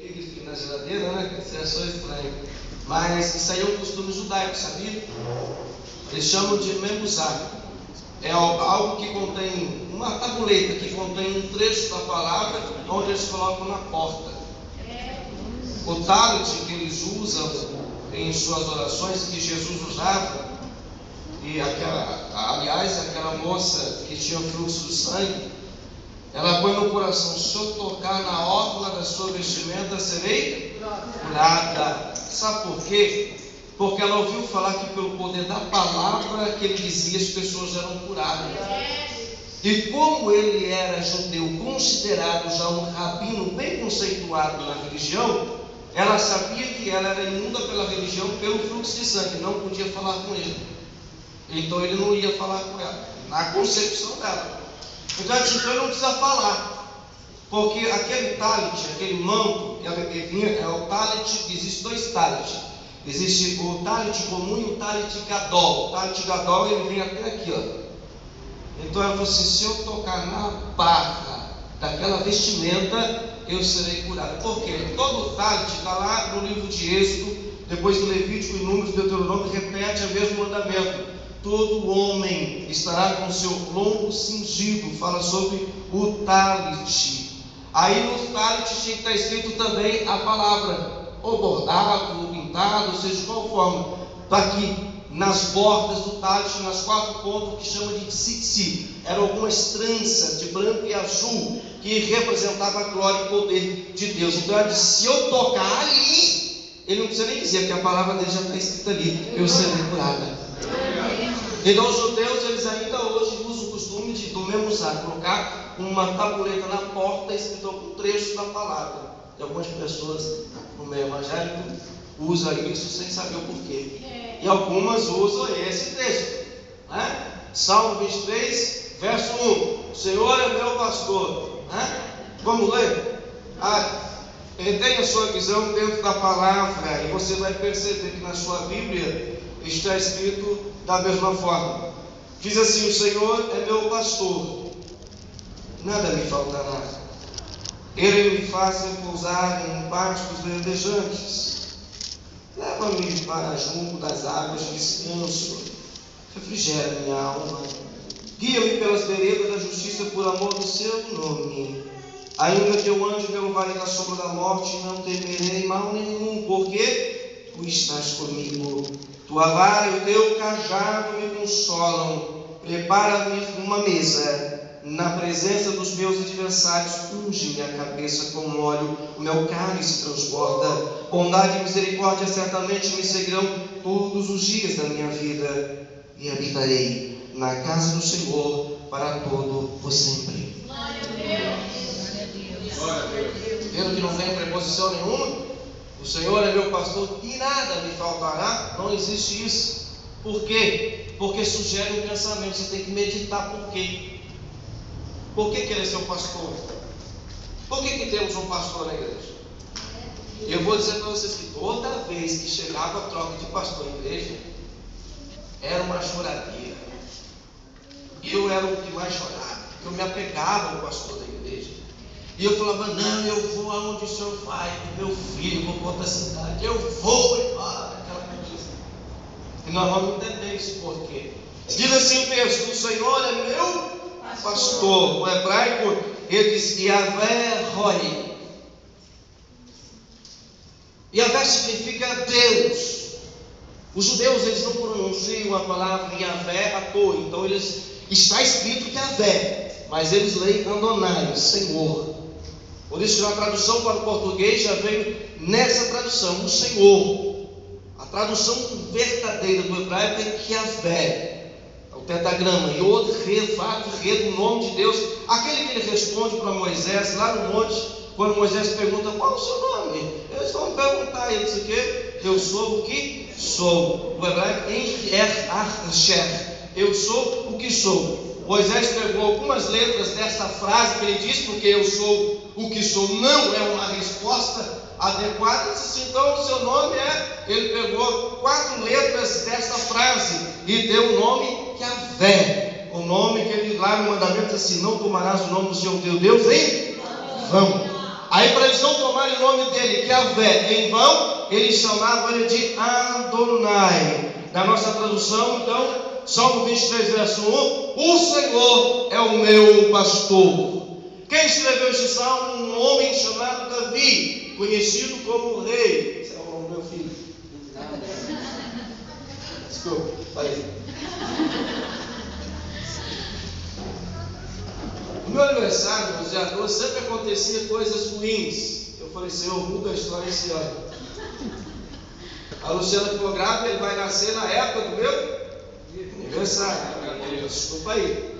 Ele fica na geladeira, né? Você achou estranho. Mas isso aí é um costume judaico, sabia? Eles chamam de memuzá. É algo que contém, uma tabuleta que contém um trecho da palavra, onde eles colocam na porta. O talit que eles usam em suas orações, que Jesus usava, e aquela moça que tinha fluxo de sangue, ela põe no coração: se eu tocar na orla da sua vestimenta, serei curada. Sabe por quê? Porque ela ouviu falar que pelo poder da palavra que ele dizia, as pessoas eram curadas. E como ele era judeu, considerado já um rabino bem conceituado na religião, ela sabia que ela era imunda pela religião, pelo fluxo de sangue, não podia falar com ele. Então ele não ia falar com ela, na concepção dela. Então ela disse: então ele não precisa falar, porque aquele talit, aquele manto, é o talit. Existe dois talit. Existe o talit comum e o talit gadol. O talit gadol, ele vem até aqui, ó. Então ela falou assim: se eu tocar na barra daquela vestimenta, eu serei curado. Por quê? Todo o talit está lá no livro de Êxodo, depois do Levítico e Números, Deuteronômio, repete o mesmo mandamento: todo homem estará com seu lombo cingido. Fala sobre o talit. Aí no talit tinha que estar escrito também a palavra, ou bordado, ou pintado, seja de qual forma. Está aqui nas bordas do talit, nas quatro pontas, que chama de tzitzi. Eram algumas tranças de branco e azul que representavam a glória e poder de Deus. Então ela disse: se eu tocar ali, ele não precisa nem dizer, porque a palavra dele já está escrita ali: eu serei curada. Então os judeus, eles ainda hoje usam o costume de, do memuzá, colocar uma tabuleta na porta escrita algum trecho da palavra. E algumas pessoas no meio evangélico usam isso sem saber o porquê. E algumas usam esse texto, né? Salmo 23, verso 1: o Senhor é meu pastor, né? Vamos ler? Tenha a sua visão dentro da palavra, e você vai perceber que na sua Bíblia está escrito da mesma forma. Diz assim: o Senhor é meu pastor, nada me faltará. Ele me faz repousar em pastos verdejantes, leva-me para junto das águas de descanso, refrigera minha alma. Guia-me pelas veredas da justiça por amor do seu nome. Ainda que eu ande pelo vale da sombra da morte, não temerei mal nenhum, porque tu estás comigo. Tua vara e o teu cajado me consolam. Prepara-me uma mesa na presença dos meus adversários. Unge minha cabeça com óleo, o meu cálice transborda. Bondade e misericórdia certamente me seguirão todos os dias da minha vida, e habitarei na casa do Senhor para todo o sempre. Glória a Deus. Glória a Deus. Vendo que não tem preposição nenhuma? O Senhor é meu pastor e nada me faltará. Não existe isso. Por quê? Porque sugere um pensamento. Você tem que meditar por quê. Por que ele é seu pastor? Por que temos um pastor na igreja? Eu vou dizer para vocês que toda vez que chegava a troca de pastor na igreja, era uma choradeira. Eu era o que mais chorava. Eu me apegava ao pastor da igreja. E eu falava: não, eu vou aonde o senhor vai, com meu filho, vou para outra cidade, eu vou embora, aquela coisa. E nós vamos entender isso por quê. Diz assim o texto: o Senhor é meu pastor. O hebraico, ele diz Yahvé Roi. Yahvé significa Deus. Os judeus, eles não pronunciam a palavra Yahvé à toa. Então está escrito Yahvé, mas eles leem Adonai, Senhor. Por isso que na tradução para o português já veio nessa tradução, o Senhor. A tradução verdadeira do hebraico é Yahvé, é o pentagrama, e outro Re do nome de Deus, aquele que ele responde para Moisés lá no monte, quando Moisés pergunta: qual é o seu nome? Eles vão perguntar, ele diz o quê? Eu sou o que sou. O hebraico eu sou o que sou. Moisés pegou algumas letras dessa frase que ele diz, porque eu sou o que sou não é uma resposta adequada. Ele disse assim: então o seu nome é... Ele pegou 4 letras dessa frase e deu o nome Yahvé. O nome que ele lá no mandamento diz assim: não tomarás o nome do Senhor teu Deus em vão. Aí, para eles não tomarem o nome dele, que é Yahvé, em vão, eles chamavam ele de Adonai. Na nossa tradução, então, Salmo 23, verso 1, o Senhor é o meu pastor. Quem escreveu este salmo? Um homem chamado Davi, conhecido como o rei. Esse é o meu filho. Desculpa, falei. No meu aniversário, no dia 12, sempre acontecia coisas ruins. Eu falei, Senhor, muda a história esse ano. A Luciana ficou grávida, ele vai nascer na época do meu aniversário. Desculpa aí.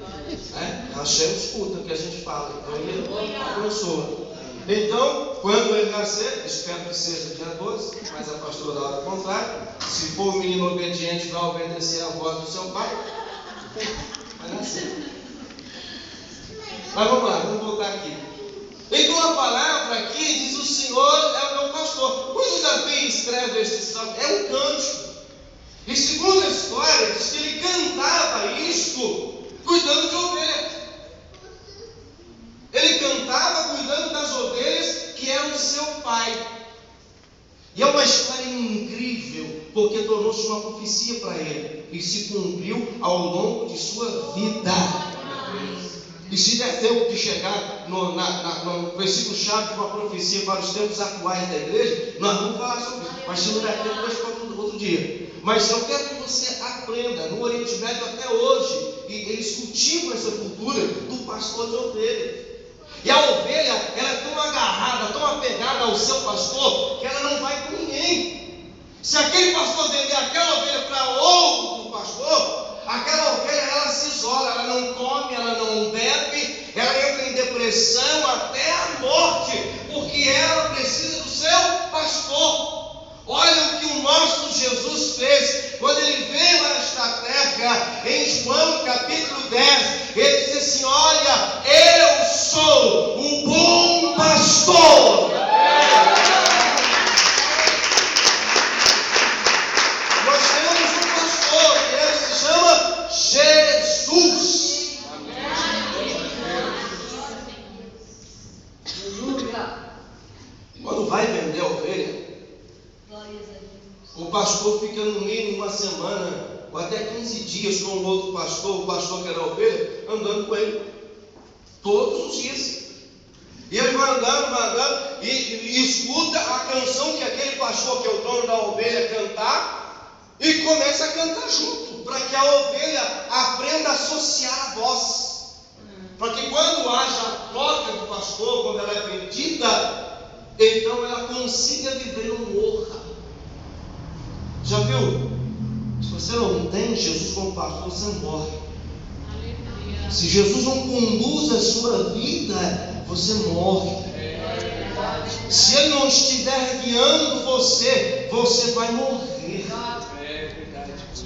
A Shem escuta o que a gente fala. Então ele abençoa. Então, quando ele nascer, espero que seja dia 12, mas a pastora dá hora contrária. Se for um menino obediente, vai obedecer a voz do seu pai, vai nascer. Mas vamos lá, vamos voltar aqui. Então a palavra aqui diz: o Senhor é o meu pastor. Quando Davi escreve este salmo, é um cântico. E segundo a história, diz que ele cantava isto cuidando de ovelhas. Ele cantava cuidando das ovelhas que eram de seu pai. E é uma história incrível, porque tornou-se uma profecia para ele e se cumpriu ao longo de sua vida. E se der tempo de chegar no versículo-chave de uma profecia para os tempos atuais da igreja, nós vamos falar sobre isso. Mas se não der tempo, deixa para outro dia. Mas eu quero que você aprenda, no Oriente Médio até hoje, e eles cultivam essa cultura do pastor de ovelha. E a ovelha, ela é tão agarrada, tão apegada ao seu pastor, que ela não vai com ninguém. Se aquele pastor vender aquela ovelha para outro pastor, aquela ovelha, ela se isola, ela não come, ela não bebe, ela entra em depressão até a morte, porque ela precisa do seu pastor. Olha o que o nosso Jesus fez, quando ele veio a esta terra, em João capítulo 10, ele disse assim: olha, eu sou o bom pastor. Nós temos um pastor, e ele se chama Jesus. Quando vai vender a ovelha, o pastor fica no mínimo uma semana, ou até 15 dias com o outro pastor, o pastor que era a ovelha, andando com ele, todos os dias. E ele vai andando, e escuta a canção que aquele pastor, que é o dono da ovelha, cantar, e começa a cantar junto, para que a ovelha aprenda a associar a voz. Para que quando haja a troca do pastor, quando ela é vendida, então ela consiga viver um honra. Já viu? Se você não tem Jesus como pastor, você morre. Se Jesus não conduz a sua vida, você morre. Se Ele não estiver guiando você, você vai morrer.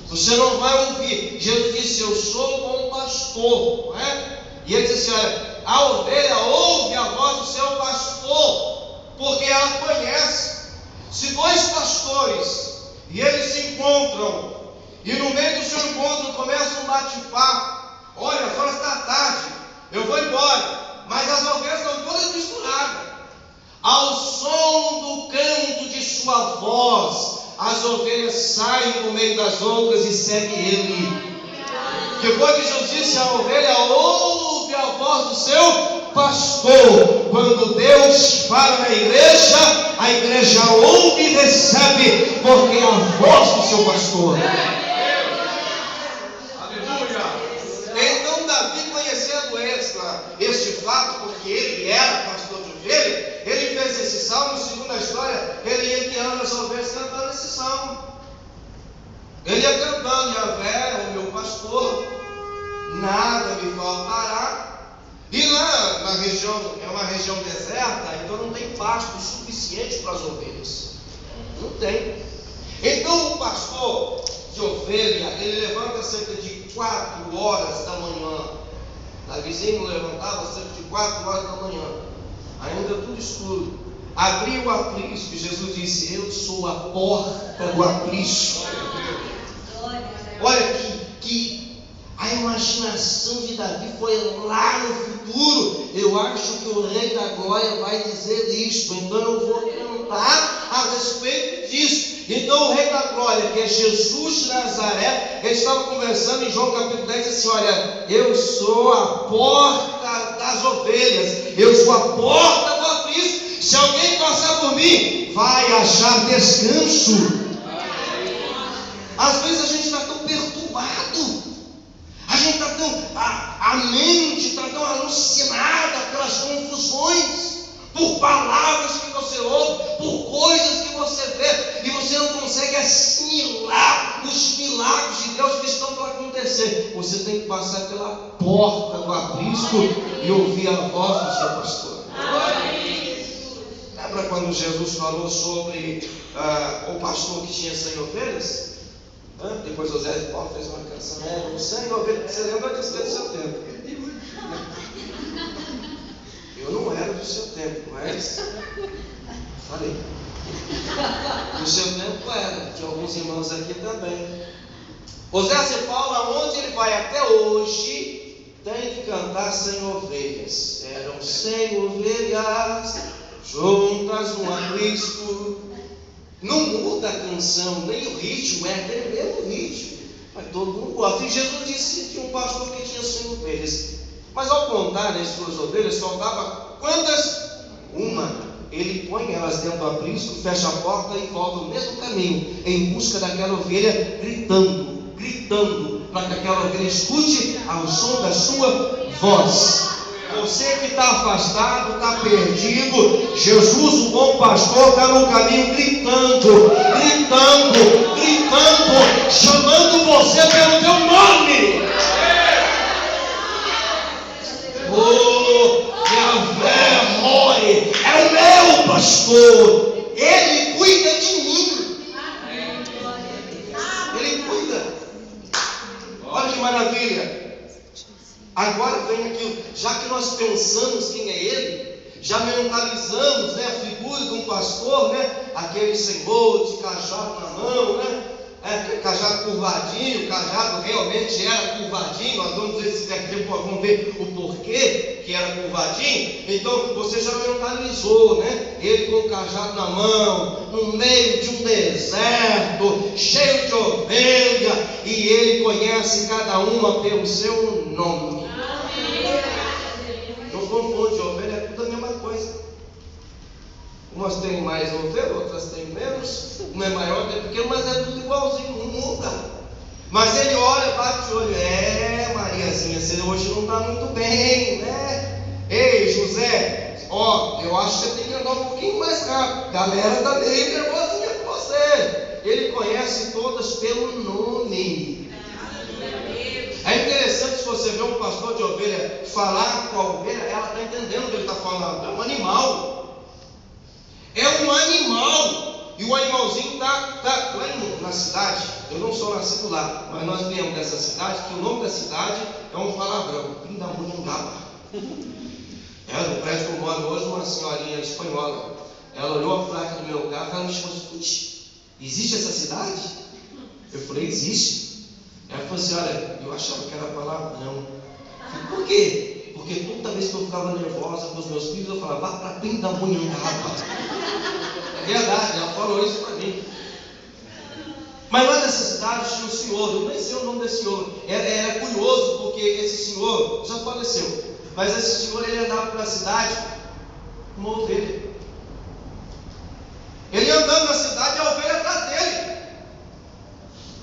Você não vai ouvir. Jesus disse: eu sou o bom pastor, não é? E ele disse: olha, a ovelha ouve a voz do seu pastor, porque ela conhece. Se dois pastores e eles se encontram, e no meio do seu encontro começa um bate-papo: olha, agora está tarde, eu vou embora, mas as ovelhas estão todas misturadas. Ao som do canto de sua voz, as ovelhas saem do meio das outras e seguem ele. Depois que Jesus disse: a ovelha ouve a voz do seu pastor. Quando Deus fala na igreja, a igreja ouve e recebe, porque é a voz do seu pastor. Aleluia! Então Davi, conhecendo este fato, porque ele era pastor de ovelha, ele fez esse salmo. Segundo a história, ele ia guiando as ovelhas cantando esse salmo. Ele ia cantando: Yahvé é o meu pastor, nada me faltará. E lá na região, é uma região deserta, então não tem pasto suficiente para as ovelhas. Não tem. Então o pastor de ovelha, ele levanta cerca de 4 horas da manhã. Davizinho levantava cerca de 4 horas da manhã, ainda tudo escuro. Abriu o aprisco, e Jesus disse: eu sou a porta do aprisco. Olha que A imaginação de Davi foi lá no futuro. Eu acho que o Rei da Glória vai dizer isto, então eu vou cantar a respeito disso. Então o Rei da Glória, que é Jesus de Nazaré, ele estava conversando em João capítulo 10, assim: olha, eu sou a porta das ovelhas, eu sou a porta do aprisco. Se alguém passar por mim, vai achar descanso. Às vezes a gente está tão perturbado, a gente está tão, a mente está tão alucinada pelas confusões, por palavras que você ouve, por coisas que você vê, e você não consegue assimilar os milagres de Deus que estão para acontecer. Você tem que passar pela porta do aprisco e ouvir a voz do seu pastor. Lembra quando Jesus falou sobre o pastor que tinha 100 ovelhas? Depois o Zé de Paulo fez uma canção, 100 ovelhas. Você lembra disso do seu tempo? Eu não era do seu tempo, mas falei. Do seu tempo era, tinha alguns irmãos aqui também. O Zé de Paulo, aonde ele vai até hoje, tem que cantar 100 ovelhas. Eram 100 ovelhas juntas no aprisco. Não muda a canção, nem o ritmo, é aquele mesmo ritmo, mas todo mundo gosta. E Jesus disse que tinha um pastor que tinha 100 ovelhas, mas ao contar as suas ovelhas, faltava quantas? Uma. Ele põe elas dentro do aprisco, fecha a porta e volta o mesmo caminho, em busca daquela ovelha, gritando, para que aquela ovelha escute ao som da sua voz. Você que está afastado, está perdido, Jesus, o bom pastor, está no caminho gritando, chamando você pelo teu nome. Yahvé Moi é o meu pastor, ele cuida de mim. Ele cuida. Olha que maravilha. Agora vem aquilo, já que nós pensamos quem é ele, já mentalizamos, né, a figura de um pastor, né, aquele senhor de cajado na mão, né, cajado curvadinho, o cajado realmente era curvadinho. Nós vamos ver se daqui a pouco vamos ver o porquê que era curvadinho. Então você já mentalizou, né, ele com o cajado na mão, no meio de um deserto, cheio de ovelha, e ele conhece cada uma pelo seu nome. Não confunde, ovelha é tudo a mesma coisa. Umas têm mais ovelha, outras têm menos. Uma é maior, outra é pequena, mas é tudo igualzinho, não muda. Mas ele olha, bate o olho: Mariazinha, você hoje não está muito bem, né? Ei, José, eu acho que você tem que andar um pouquinho mais rápido. Galera está meio nervosinha com você. Ele conhece todas pelo nome. É interessante, se você vê um pastor de ovelha falar com a ovelha, ela está entendendo o que ele está falando. É um animal. É um animal. E o animalzinho está lá na cidade. Eu não sou nascido lá, mas nós viemos dessa cidade, que o nome da cidade é um palavrão: Pindamonhangaba. No prédio que eu moro hoje, uma senhorinha espanhola, ela olhou a placa do meu carro e ela me chamou de Puti. Existe essa cidade? Eu falei: existe. Ela falou assim: olha, eu achava que era palavrão. Eu falei: por quê? Porque toda vez que eu ficava nervosa com os meus filhos, eu falava: vá para Pindamonhangaba. É verdade, ela falou isso para mim. Mas lá nessa cidade tinha um senhor, eu nem sei o nome desse senhor. Era curioso, porque esse senhor já faleceu, mas esse senhor, ele andava pela cidade com uma ovelha. Ele andando na cidade, a ovelha atrás dele.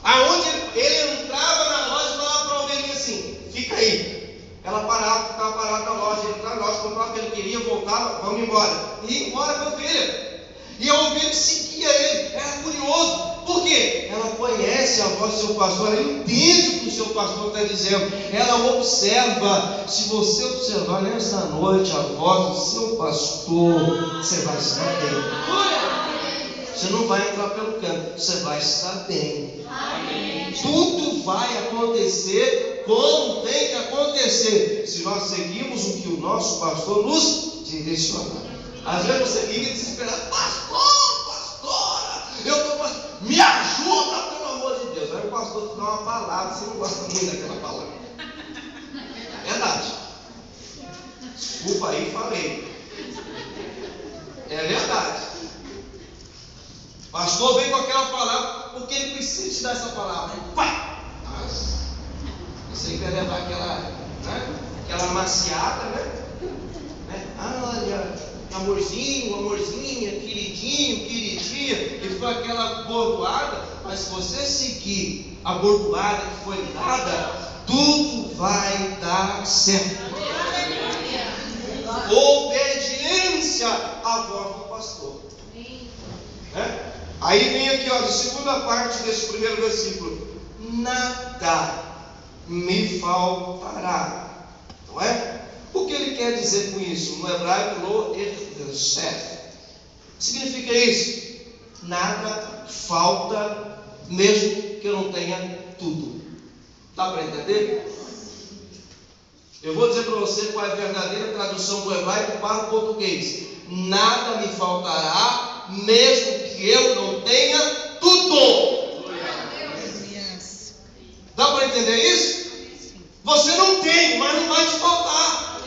Aonde ele entrava na loja e falava para a ovelhinha assim: fica aí. Ela parava, ficava parada na loja. Ele entrava na loja, comprava o que ele queria, voltava, vamos embora. E ia embora com a ovelha. E a ovelha seguia ele. Era curioso. Por quê? Ela conhece a voz do seu pastor, ela entende o que o seu pastor está dizendo. Ela observa. Se você observar nesta noite a voz do seu pastor, você vai estar bem. Você não vai entrar pelo canto, você vai estar bem. Amém. Tudo vai acontecer como tem que acontecer, se nós seguirmos o que o nosso pastor nos direcionar. Às vezes você fica desesperado: pastora, eu estou me ajuda, pelo amor de Deus. Aí o pastor te dá uma palavra, você não gosta muito daquela palavra. Pastor vem com aquela palavra, porque ele precisa te dar essa palavra. Pá! Você quer levar aquela maciada, né? Olha, amorzinho, amorzinha, queridinho, queridinha, e foi aquela bordoada. Mas se você seguir a bordoada que foi dada, tudo vai dar certo. Obediência à voz do pastor. Aí vem aqui, ó, de segunda parte desse primeiro versículo: nada me faltará. Não é? O que ele quer dizer com isso? No hebraico, lo erchef. Significa isso: nada falta, mesmo que eu não tenha tudo. Dá para entender? Eu vou dizer para você qual é a verdadeira tradução do hebraico para o português: nada me faltará, mesmo que eu não tenha tudo. Dá para entender isso? Você não tem, mas não vai te faltar.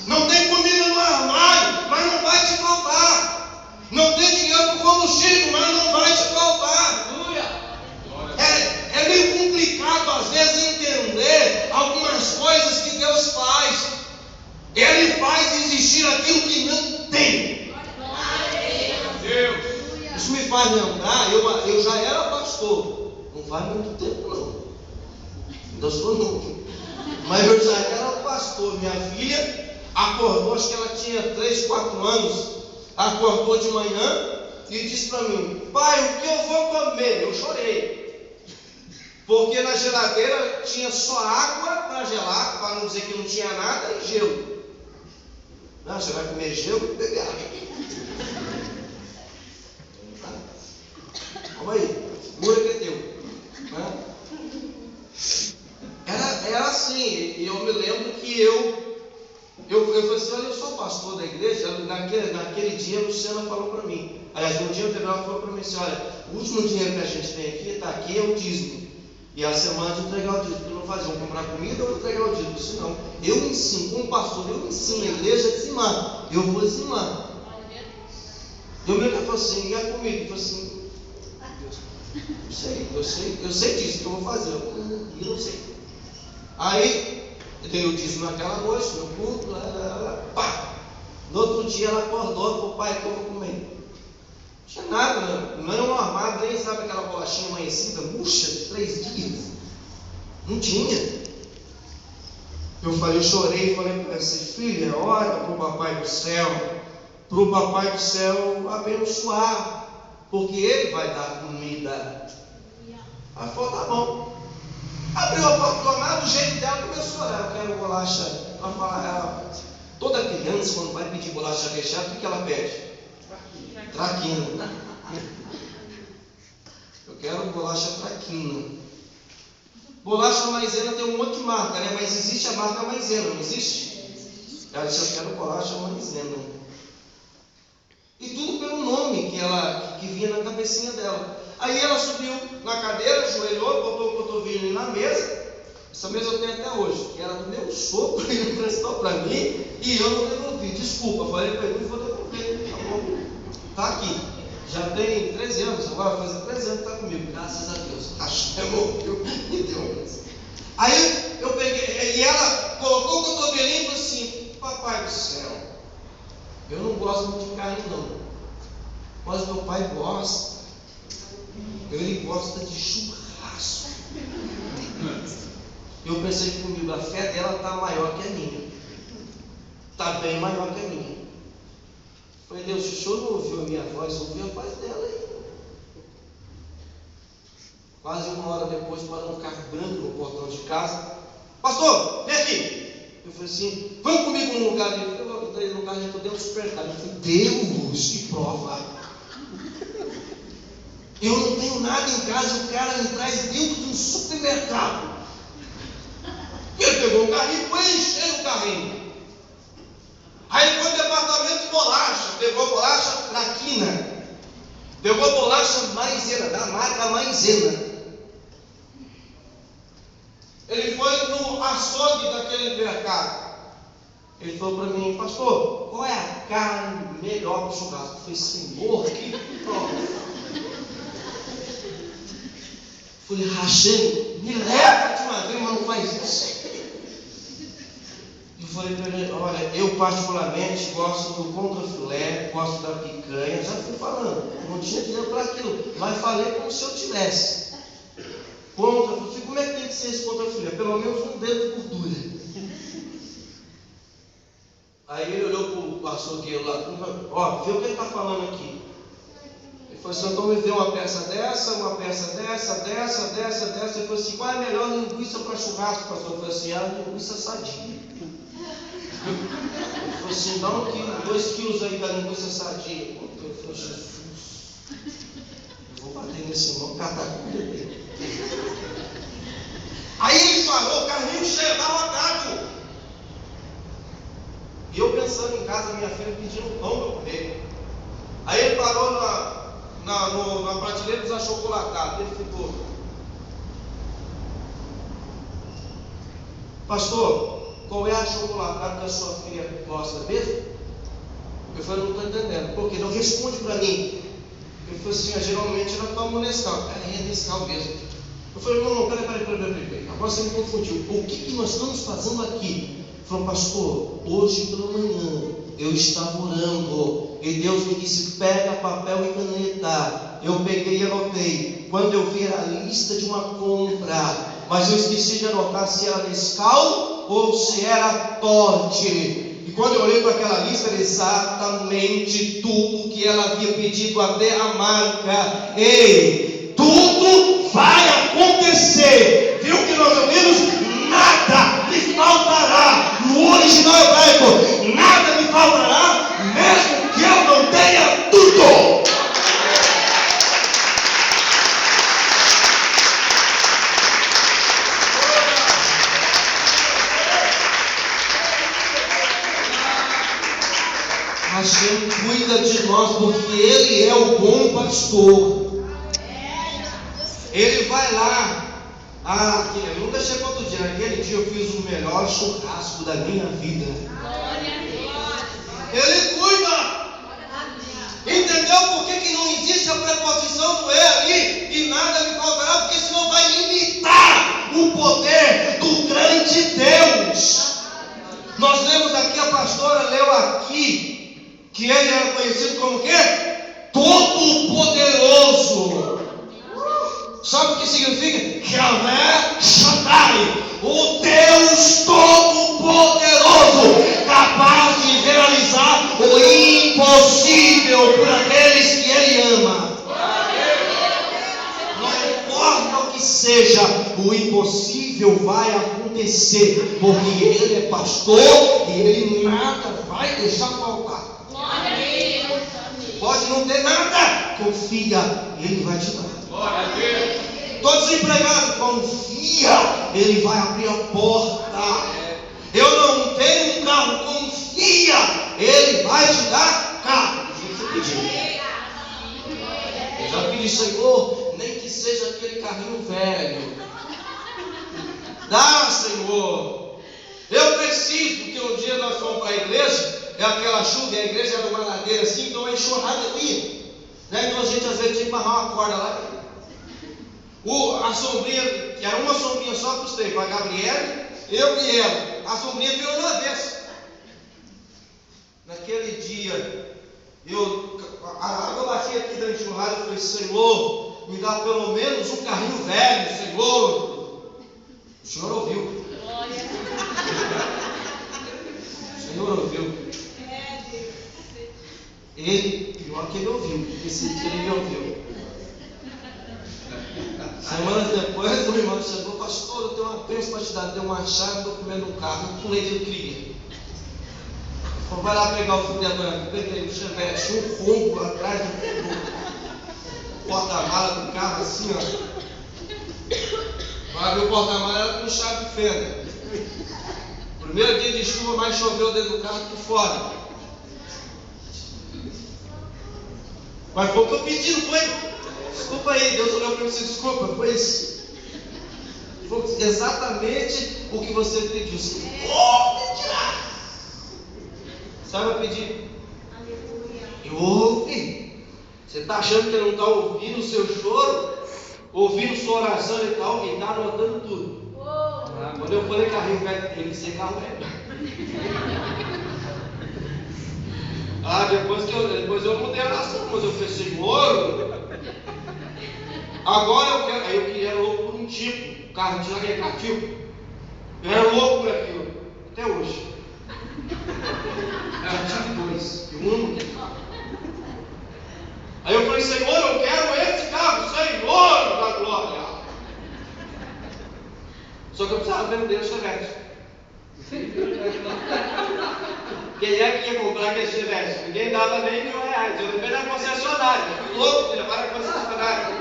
Não tem comida no armário, mas não vai te faltar. Não tem dinheiro para o combustível, mas não vai te faltar. É meio complicado às vezes entender algumas coisas que Deus faz. Ele faz existir aquilo que não tem. Isso me faz lembrar, eu já era pastor, não faz muito tempo não. Ainda sou novo. Mas eu já era pastor. Minha filha acordou, acho que ela tinha 3, 4 anos. Acordou de manhã e disse para mim: pai, o que eu vou comer? Eu chorei. Porque na geladeira tinha só água para gelar, para não dizer que não tinha nada, e gelo. Não, você vai comer gelo e beber água. Calma aí, segura que é teu. Era assim, e eu me lembro que eu falei assim: olha, eu sou pastor da igreja. Naquele dia a Luciana falou para mim, aliás, no dia anterior ela falou para mim assim: olha, o último dinheiro que a gente tem aqui, está aqui, é o dízimo. E a semana de entregar o dízimo, porque não faziam comprar comida ou entregar o dízimo. Disse: não, eu ensino, como pastor, eu ensino a igreja a dizimar, eu vou dizimar. Eu me lembro que ela falou assim: e a comida? Eu falei assim: eu sei disso que eu vou fazer, eu não sei. Aí, eu dei o dízimo naquela noite, no culto, pá. No outro dia ela acordou, falou: pai, o que eu vou comer? Não tinha nada, não era um armário, nem sabe aquela bolachinha amanhecida, murcha, de 3 dias. Não tinha. Eu chorei e falei para ela assim: filha, ora para o papai do céu abençoar, porque ele vai dar comida. Ela falou: tá bom. Abriu a porta do armário, do jeito dela, começou a orar: eu quero bolacha. Ela fala, toda criança, quando vai pedir bolacha recheada, o que ela pede? Traquina. Eu quero bolacha traquina. Bolacha maisena tem um monte de marca, né? Mas existe a marca maisena, não existe? Ela disse: eu quero bolacha maisena. E tudo pelo nome que vinha na cabecinha dela. Aí ela subiu na cadeira, ajoelhou, botou o cotovelo na mesa. Essa mesa eu tenho até hoje, que era do meu sogro, ele emprestou para mim e eu não devolvi. Desculpa, falei para ele: não vou devolver. Tá bom, tá aqui. Já tem 13 anos, agora vai fazer 13 anos que está comigo, graças a Deus. Acho que morreu e deu. Aí eu peguei, e ela colocou o cotovelinho e falou assim: papai do céu, eu não gosto muito de carne não, mas meu pai gosta. Ele gosta de churrasco. Eu pensei comigo: a fé dela está maior que a minha. Está bem maior que a minha. Falei: Deus, se o senhor não ouviu a minha voz, ouviu a voz dela aí. Quase 1 hora depois, parou um carro branco no portão de casa. Pastor, vem aqui. Eu falei assim: vamos comigo num lugar ali. Eu entrei no carro e estou dentro do supermercado. Eu falei: Deus, que prova. Eu não tenho nada em casa, o cara me traz dentro de um supermercado. Ele pegou o carrinho e foi enchendo o carrinho. Aí foi no departamento de bolacha, pegou bolacha traquina, pegou bolacha maisena, da marca maisena. Ele foi no açougue daquele mercado. Ele falou para mim: pastor, qual é a carne melhor para o churrasco? Eu falei: Senhor, que prova. Falei, rachando, me leva de uma vez, mas não faz isso. Eu falei para ele, olha, eu particularmente gosto do contrafilé, gosto da picanha, já fui falando, não tinha dinheiro para aquilo, mas falei como se eu tivesse. Contrafilé, como é que tem que ser esse contrafilé? Pelo menos um dedo de gordura. Aí ele olhou para o açougueiro lá, ó, vê o que ele está falando aqui. Ele falou assim, então me deu uma peça dessa, dessa. Ele falou assim, qual é a melhor linguiça para churrasco, pastor? Eu falei assim, a linguiça sadia. Ele falou assim, dá 2 quilos aí da linguiça sadia. Eu falei, Jesus, eu vou bater nesse irmão, catar a comida dele. Aí ele parou, o carrinho cheio, estava atado. E eu pensando em casa, minha filha pedindo pão para comer. Aí ele parou na prateleira dos achocolatados. Ele ficou, pastor, qual é a achocolatado que a sua filha gosta mesmo? Eu falei, não estou entendendo. Por quê? Não responde para mim. Ele falou assim, geralmente ela toma Nescau. É Nescau mesmo. Eu falei, não, peraí. Agora você me confundiu. O que nós estamos fazendo aqui? Ele falou, pastor, hoje pela manhã eu estava orando e Deus me disse, pega papel e caneta. Eu peguei e anotei. Quando eu vi a lista de uma compra, mas eu esqueci de anotar se era Nescau ou se era Torte. E quando eu olhei para aquela lista, era exatamente tudo que ela havia pedido, até a marca. Ei, tudo vai acontecer. Viu que nós ouvimos? Nada me faltará. No original hebraico, nada me faltará, mesmo que eu não tenha tudo. Hashem cuida de nós, porque Ele é o bom pastor. Ele vai lá. Eu não deixei para outro dia. Naquele dia eu fiz o melhor churrasco da minha vida. Ele cuida. Entendeu por que não existe a preposição do ali? E nada me faltará, porque senão vai limitar o poder do grande Deus. Nós lemos aqui, a pastora leu aqui, que ele era conhecido como o quê? Todo-Poderoso. Sabe o que significa? Yahvé Shaddai, o Deus Todo-Poderoso, capaz de realizar o impossível por aqueles que Ele ama. Não importa o que seja, o impossível vai acontecer, porque Ele é pastor e Ele nada vai deixar faltar. Pode não ter nada, confia, Ele vai te dar. Estou desempregado, confia, Ele vai abrir a porta. Eu não tenho um carro, confia, Ele vai te dar carro. Do jeito que você pediu. Eu já pedi, Senhor, nem que seja aquele carrinho velho. Dá, Senhor. Eu preciso, porque um dia nós fomos para a igreja, é aquela chuva, e a igreja era uma ladeira assim, então a enxurrada vinha. Então a gente às vezes tinha que amarrar uma corda lá. A sombrinha, que era uma sombrinha só para os três, para a Gabriela, eu e ela. A sombrinha virou no avesso. Naquele dia, a água batia aqui da enxurrada. Eu falei, Senhor, me dá pelo menos um carrinho velho, Senhor. O Senhor ouviu. O Senhor ouviu. Ele, pior que ele ouviu, esse dia ele me ouviu. Semanas depois, o irmão chegou, pastor, eu tenho uma bênção para te dar, deu uma chave, estou comendo um carro, eu pulei dentro do cria. Falei, vai lá pegar o fio de agora, peguei o chevette, tinha um fogo atrás do porta-mala do carro, assim, ó. Vai abrir o porta-mala, era com chave de fenda. Primeiro dia de chuva, mais choveu dentro do carro que fora. Mas foi o que eu pedi, não foi? Desculpa aí, Deus olhou para mim e disse, desculpa, foi isso. Foi exatamente o que você pediu. Ouve, tirar. Sabe o que eu pedi? Eu ouvi. Você está achando que ele não está ouvindo o seu choro? ouvindo sua oração e tal, e está anotando tudo. Quando eu falei carrinho velho, tem que ser carro velho. Depois eu mudei a oração, mas eu falei, Senhor, agora eu quero. Aí eu queria louco por um tipo, o carro tinha aquele carro tipo. Eu era louco por aquilo, até hoje. Era tipo 2, eu amo aquele carro. Aí eu falei, Senhor, eu quero esse carro, Senhor da glória. Só que eu precisava vender o Chevette. Quem é que ia comprar aquele Chevette? Ninguém dava nem R$1.000. Eu levei na concessionária. Eu fui louco de levar na concessionária.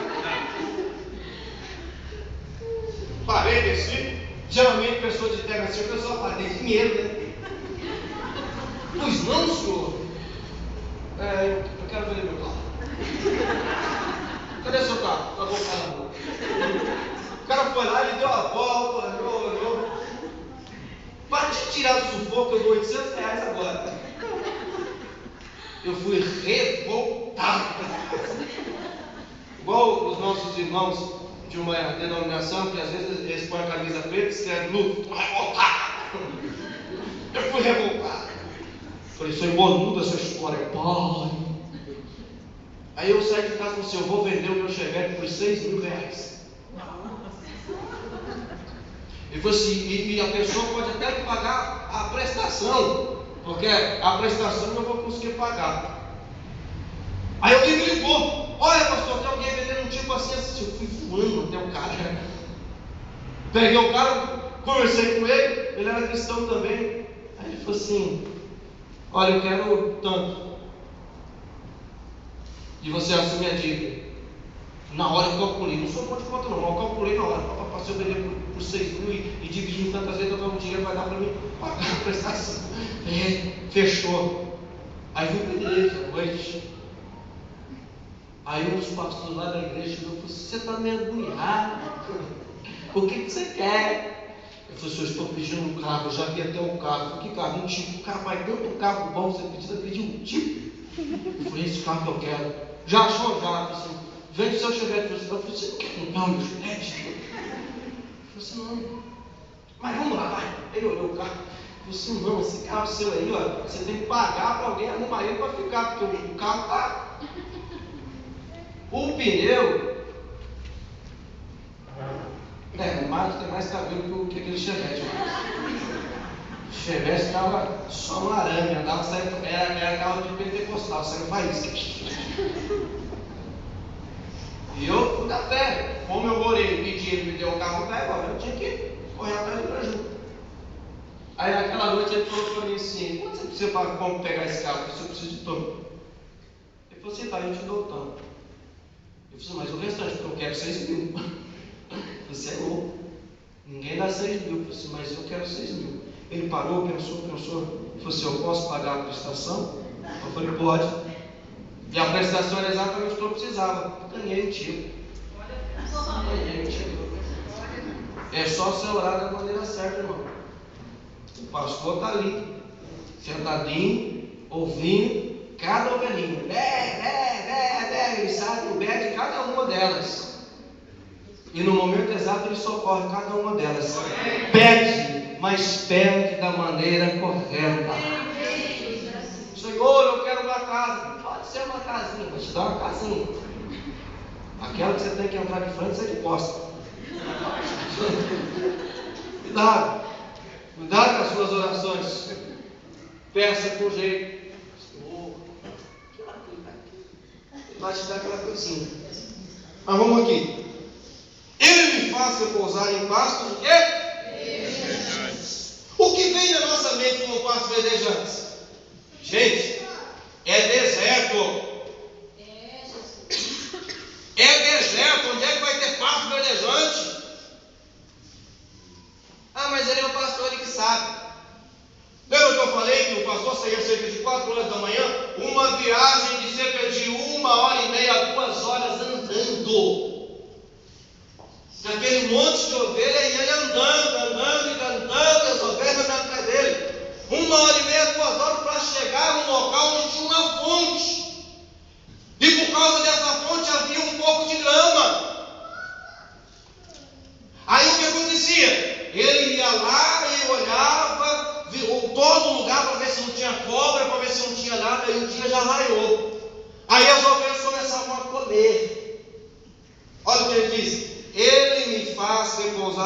Parei, desci. Geralmente, pessoa de terra assim, o pessoal fala, tem dinheiro, né? Pois não, senhor. Eu quero vender meu carro. Cadê seu carro? Acabou o carro. O cara foi lá, ele deu a volta, olhou. Para te tirar do sufoco, eu dou R$800 agora. Eu fui revoltado. Igual os nossos irmãos de uma denominação, que às vezes eles põem a camisa preta e escrevem luto. Estou revoltado. Eu fui revoltado. Falei, Senhor, muda essa história, Pai. Aí eu saí de casa e falei assim, eu vou vender o meu Chevette por R$6.000. Ele falou assim, e a pessoa pode até pagar a prestação, porque a prestação eu não vou conseguir pagar. Aí alguém me ligou, olha pastor, tem alguém vendendo um tipo assim, assim. Eu fui voando até o cara. Peguei o cara, conversei com ele era cristão também. Aí ele falou assim, olha, eu quero tanto. E você assume a dívida. Na hora eu calculei, não sou bom de conta não, mas eu calculei na hora, se eu vender por 6.000 e dividir em tantas vezes, eu o dinheiro vai dar para mim pagar a prestação. Fechou. Aí fui para a igreja à noite. Aí um dos pastores lá da igreja chegou e falou, você está meio agoniado, o que você quer? Eu falei, eu estou pedindo um carro, eu já vi até um carro. Eu falei, que carro? Um tipo, cara, vai tanto carro bom, você precisa pedir um tipo. Eu falei, esse carro que eu quero. Já achou? Já. Eu falei assim, vende o seu Chevette. Eu falei, você não quer comprar o meu Chevette? Eu falei assim, não. Mas vamos lá, vai. Ele olhou o carro. Eu falei assim, não, esse carro seu aí, ó, você tem que pagar para alguém arrumar ele para ficar, porque o carro tá. O pneu. Tem mais cabelo que aquele Chevette. O Chevette estava só um arame, andava, era carro de pentecostal, saiu faísca. E eu fui da fé. Como eu orei, pedi, ele me deu o carro para agora, eu tinha que correr atrás do ajuda. Aí naquela noite ele falou para mim assim, quanto você precisa para como pegar esse carro? Eu preciso de tanto. Ele falou assim, tá, eu te dou tanto. Eu falei, mas o restante, porque eu quero 6.000. Você é louco. Ninguém dá 6.000. Eu falei assim, mas eu quero 6.000. Ele parou, pensou. Ele falou assim, eu posso pagar a prestação? Eu falei, pode. E a prestação era exatamente o que eu precisava. Ganhei um tiro. É só você orar da maneira certa, irmão. O pastor está ali, sentadinho, ouvindo cada ovelhinha. Ele sabe o bé de cada uma delas. E no momento exato ele socorre cada uma delas. Pede, mas pede da maneira correta. Senhor, eu quero uma casa. Pode ser uma casinha, vou te dar uma casinha. Aquela que você tem que entrar de frente, você que posta. Cuidado com as suas orações. Peça com jeito. Senhor, ele vai te dar aquela coisinha. Mas vamos aqui. Ele me faz repousar em pastos o quê? O que vem na nossa mente como pastos verdejantes? Gente, é deserto. É deserto. Onde é que vai ter pasto verdejante? Ah, mas ele é o pastor, ele que sabe. Lembra que eu falei que o pastor saía cerca de 4 horas da manhã? Uma viagem de cerca de 1h30, 2 horas andando. Naquele monte de ovelha, e ele andando e cantando, as ovelhas na atrás dele. 1h30, 2 horas para chegar num local onde tinha uma fonte. E por causa dessa fonte havia um pouco de grama.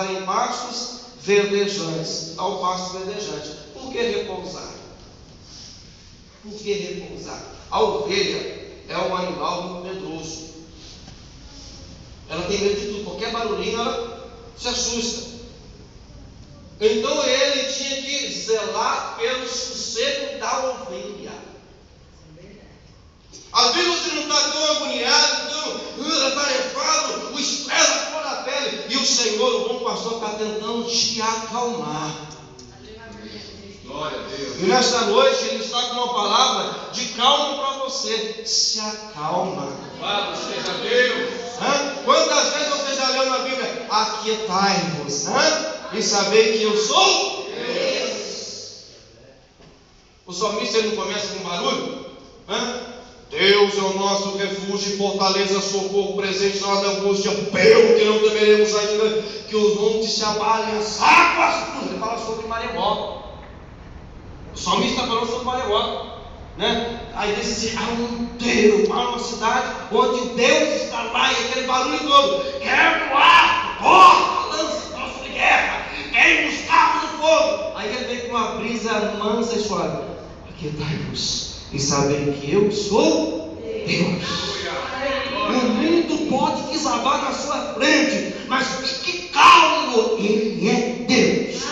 repousar em pastos verdejantes. Ao pasto verdejante. Por que repousar? Por que repousar? A ovelha é um animal muito medroso. Ela tem medo de tudo. Qualquer barulhinho ela se assusta. Então ele tinha que zelar pelo sossego da ovelha. Às vezes você não está tão agoniado, tão atarefado, o estresse fora da pele, e o Senhor, o bom pastor, está tentando te acalmar. Glória a Deus. E nesta noite ele está com uma palavra de calma para você. Se acalma. Louvado seja Deus. Quantas vezes você já leu na Bíblia? Aquietai-vos, e sabei que eu sou Deus. O salmista ele não começa com barulho? Deus é o nosso refúgio e fortaleza, socorro presente na hora da angústia, pelo que não temeremos ainda que os montes se abalem, as águas. Ele fala sobre maremoto. O salmista está falando sobre maremoto, Aí diz assim: há um Deus, há uma cidade onde Deus está lá, e aquele barulho todo, quebra o arco, porta, lança, troço de guerra, queima os carros no fogo. Aí ele vem com uma brisa mansa e suave. Aquietai-vos e sabem que eu sou Deus. O mundo pode desabar na sua frente, mas fique calmo, Ele é Deus.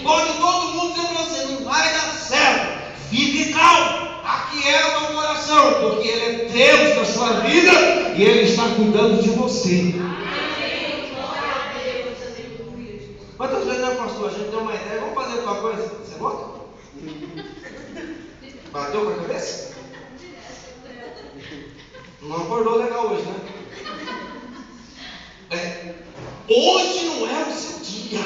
Pode todo mundo dizer para você: não vai dar certo, fique calmo, aquieta o coração, porque Ele é Deus da sua vida e Ele está cuidando de você. Quantas vezes, pastor, a gente deu uma ideia, vamos fazer alguma coisa, você bota? Bateu com a cabeça? Não acordou legal hoje, Hoje não é o seu dia.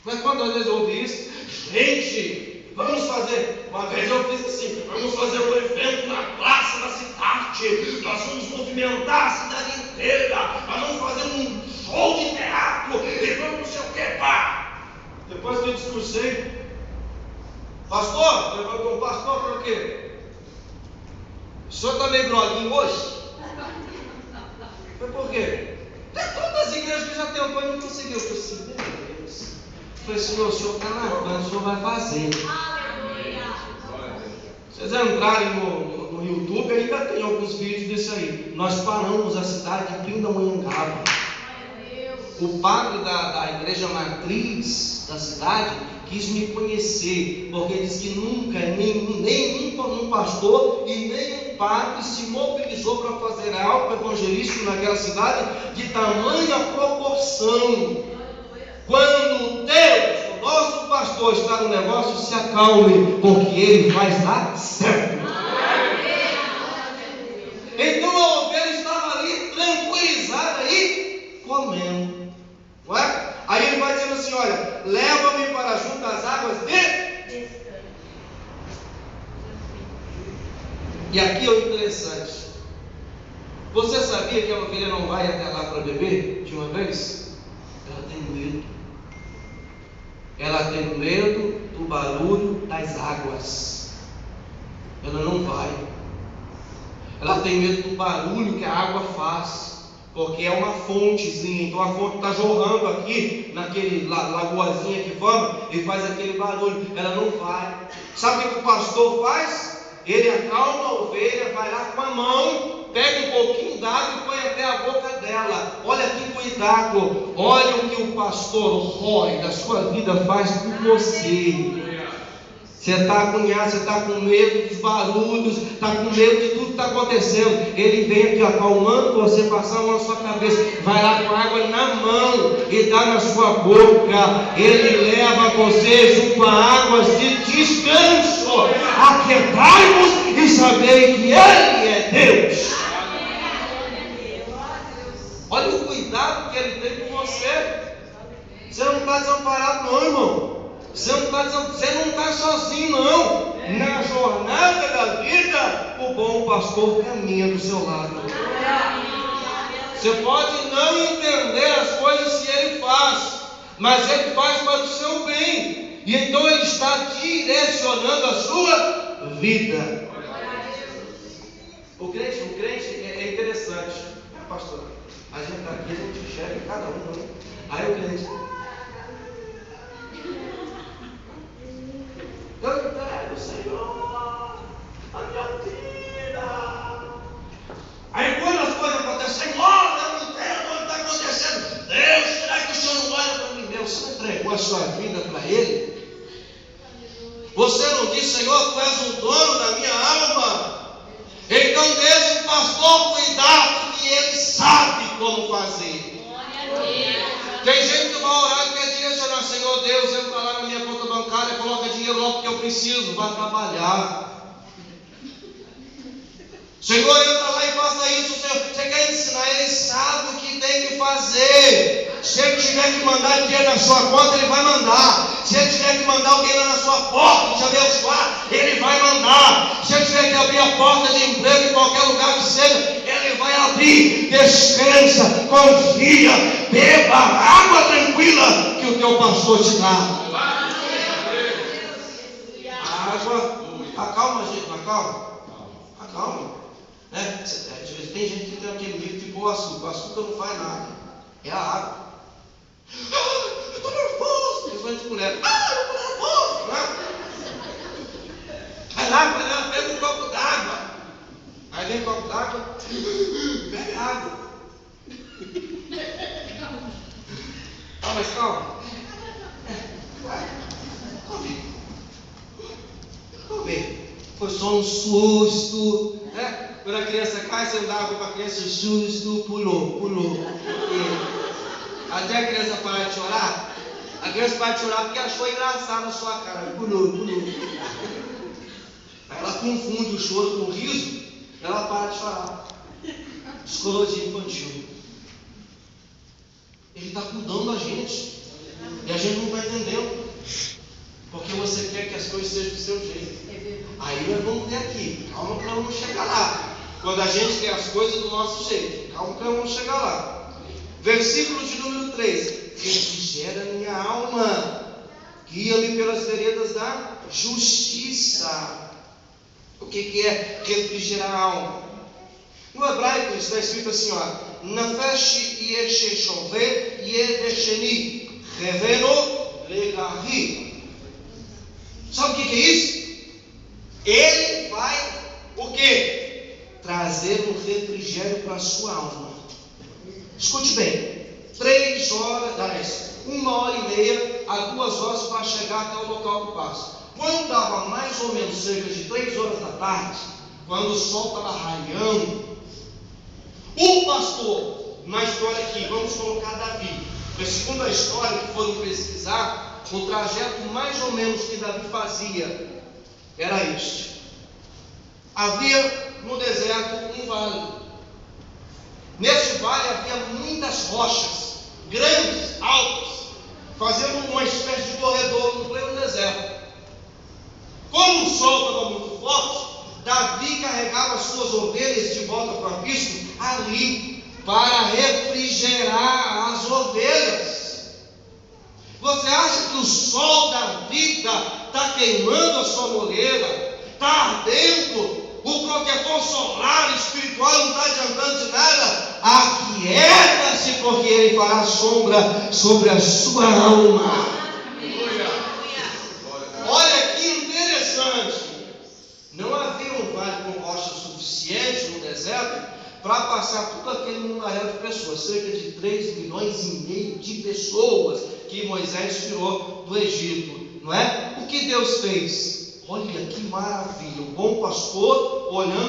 Mas quantas vezes eu ouvi isso? Gente, vamos fazer. Uma vez eu fiz assim: vamos fazer um evento na praça da cidade. Nós vamos movimentar a cidade inteira. Nós vamos fazer um show de teatro. E vamos não sei o que, pá. Depois que eu discursei, pastor, levantou um pastor para o quê? O senhor está meio groguinho hoje? Foi por quê? Tem todas as igrejas que já tentou e não conseguiu. Eu falei assim: meu Deus. Eu falei: Senhor, o senhor está na frente, o senhor vai fazer. Se vocês entrarem no YouTube, ainda tem alguns vídeos desse aí. Nós paramos a cidade de Pindamonhangaba. O padre da igreja matriz da cidade quis me conhecer, porque diz que nunca nenhum pastor e nenhum padre se mobilizou para fazer algo evangelístico naquela cidade de tamanha proporção. Quando Deus, o nosso pastor, está no negócio, se acalme, porque Ele faz dar certo. Então a ovelha estava ali tranquilizada e comendo, não é? Aí ele vai dizendo assim: olha, leva-me para junto às águas de descanso. E aqui é o interessante. Você sabia que a ovelha não vai até lá para beber de uma vez? Ela tem medo. Ela tem medo do barulho das águas. Ela não vai. Ela tem medo do barulho que a água faz, porque é uma fontezinha. Então a fonte está jorrando aqui, naquele lagoazinha que forma, e faz aquele barulho. Ela não vai. Sabe o que o pastor faz? Ele acalma a ovelha, vai lá com a mão, pega um pouquinho d'água e põe até a boca dela. Olha que cuidado. Olha o que o pastor Roy da sua vida faz por você. Você está agoniado, você está com medo dos barulhos, está com medo de tudo que está acontecendo. Ele vem aqui acalmando você, passando a mão na sua cabeça, vai lá com água na mão e dá na sua boca. Ele leva você junto a águas de descanso. Aquietai-vos e sabei que Ele é Deus. Olha o cuidado que Ele tem com você. Você não está desamparado não, irmão. Você não está sozinho não. Na jornada da vida, o bom pastor caminha do seu lado. Você pode não entender as coisas que Ele faz, mas Ele faz para o seu bem. E então Ele está direcionando a sua vida. O crente é interessante. pastor, a gente está aqui, a gente enxerga cada um, né? Aí o cliente, eu entrego, Senhor, a minha vida. Aí quando as coisas acontecem, Senhor, eu não entendo o que está acontecendo. Deus, será que o Senhor não olha para mim? Deus, você não entregou a sua vida para Ele? Você não disse, Senhor, Tu és o dono da minha alma. Então deixa o pastor cuidar, porque ele sabe como fazer. Tem gente que vai orar e quer direcionar, Senhor Deus, entra lá na minha conta bancária, coloca dinheiro logo que eu preciso, vai trabalhar. Senhor, entra lá e faça isso, Senhor. Você quer ensinar, Ele sabe o que tem que fazer. Se Ele tiver que mandar dinheiro na sua conta, Ele vai mandar. Se Ele tiver que mandar alguém lá na sua porta, te abençoar, Ele vai mandar. Se Ele tiver que abrir a porta de emprego em qualquer lugar que seja, Ele vai abrir. Descansa, confia, beba água tranquila que o teu pastor te dá. Água, acalma, gente, acalma. Tem gente que tem aquele medo tipo o açúcar não faz nada, é a água. Eu estou nervoso, principalmente mulher. Eu estou nervoso, né? Vai lá, pega um copo d'água. Aí vem um copo d'água, bebe água. Mas calma. Calma. Foi só um susto, né? Quando a criança cai, você dá água para a criança, o susto, pulou. Até a criança parar de chorar. A criança para de chorar porque achou engraçado a sua cara. Pulou. Aí ela confunde o choro com o riso, ela para de chorar. Psicologia infantil. Ele está cuidando da gente. E a gente não está entendendo. Porque você quer que as coisas sejam do seu jeito. Aí nós vamos ver aqui. Calma que nós vamos chegar lá. Quando a gente quer as coisas do nosso jeito. Calma que nós vamos chegar lá. Versículo de número 3. Refrigera minha alma. Guia-me pelas veredas da justiça. O que é refrigerar a alma? No hebraico está escrito assim, Nafesh yesheshove yevesheni reveno legahi. Sabe o que é isso? Ele vai o quê? Trazer um refrigério para a sua alma. Escute bem. 3 horas, 1h30 a 2 horas para chegar até o local do passo. Quando dava mais ou menos cerca de 3 horas da tarde, quando o sol estava raiando, o pastor, na história aqui, vamos colocar Davi, porque segundo a história que foram pesquisar, o trajeto mais ou menos que Davi fazia era este. Havia no deserto um vale. Nesse vale havia muitas rochas, grandes, altas, fazendo uma espécie de corredor no pleno deserto. Como o sol estava muito forte, Davi carregava suas ovelhas de volta para o aprisco ali, para refrigerar as ovelhas. Você acha que o sol da vida está queimando a sua moleira, está ardendo, o protetor solar espiritual não está adiantando de nada? Aquieta-se, porque Ele fará sombra sobre a sua alma. Olha que interessante. Não havia um vale com rocha suficiente no deserto para passar tudo aquele mundaréu de pessoas, cerca de 3,5 milhões de pessoas que Moisés tirou do Egito, não é? O que Deus fez? Olha que maravilha, o bom pastor olhando